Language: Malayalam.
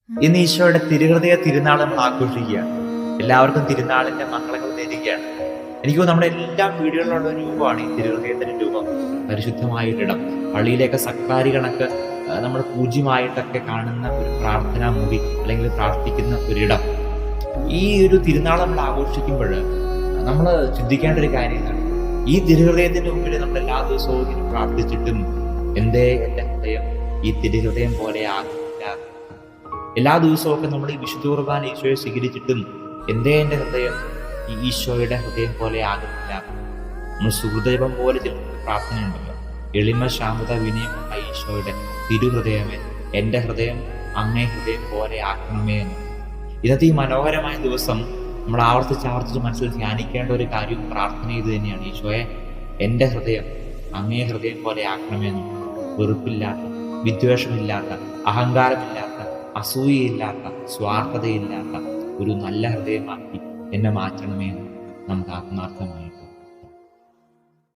ഇന്ന് ഈശോയുടെ തിരുഹൃദയ തിരുനാൾ നമ്മൾ ആഘോഷിക്കുകയാണ്. എല്ലാവർക്കും തിരുനാളിന്റെ മംഗളങ്ങൾ നേരുകയാണ്. എനിക്ക് തോന്നുന്നു നമ്മുടെ എല്ലാ വീടുകളിലുള്ള ഒരു രൂപമാണ് ഈ തിരുഹൃദയത്തിന്റെ രൂപം. പരിശുദ്ധമായൊരിടം, പള്ളിയിലേക്ക് സക്രാരി കണക്ക് നമ്മൾ പൂജ്യമായിട്ടൊക്കെ കാണുന്ന ഒരു പ്രാർത്ഥനാ മുറി അല്ലെങ്കിൽ പ്രാർത്ഥിക്കുന്ന ഒരിടം. ഈ ഒരു തിരുനാൾ നമ്മൾ ആഘോഷിക്കുമ്പോൾ നമ്മൾ ചിന്തിക്കേണ്ട ഒരു കാര്യമാണ്, ഈ തിരുഹൃദയത്തിന്റെ മുമ്പിൽ നമ്മൾ എല്ലാ ദിവസവും ഇങ്ങനെ പ്രാർത്ഥിച്ചിട്ടും എന്റെ ഹൃദയം ഈ തിരുഹൃദയം പോലെ ആകില്ല. എല്ലാ ദിവസവും നമ്മൾ ഈ വിശുദ്ധ കുർബാന ഈശോയെ സ്വീകരിച്ചിട്ടും എന്റെ ഹൃദയം ഈ ഈശോയുടെ ഹൃദയം പോലെ ആകുന്നില്ല. നമ്മൾ സുഹൃദയം പോലെ ചില പ്രാർത്ഥനയുണ്ടല്ലോ, എളിമ ശാന്തത വിനയമുള്ള ഈശോയുടെ തിരുഹൃദയമേ, എന്റെ ഹൃദയം അങ്ങേ ഹൃദയം പോലെ ആക്കണമേ എന്ന്. ഇന്നത്തെ ഈ മനോഹരമായ ദിവസം നമ്മൾ ആവർത്തിച്ച് മനസ്സിൽ ധ്യാനിക്കേണ്ട ഒരു കാര്യവും പ്രാർത്ഥന ഇത് തന്നെയാണ്. ഈശോയെ, എന്റെ ഹൃദയം അങ്ങേ ഹൃദയം പോലെ ആക്കണമേ എന്ന്. വെറുപ്പില്ലാത്ത, വിദ്വേഷമില്ലാത്ത, അഹങ്കാരമില്ലാത്ത, അസൂയയില്ലാത്ത, സ്വാർത്ഥതയില്ലാത്ത ഒരു നല്ല ഹൃദയമാക്കി എന്നെ മാറ്റണമേ എന്ന് നമുക്ക് ആത്മാർത്ഥമായി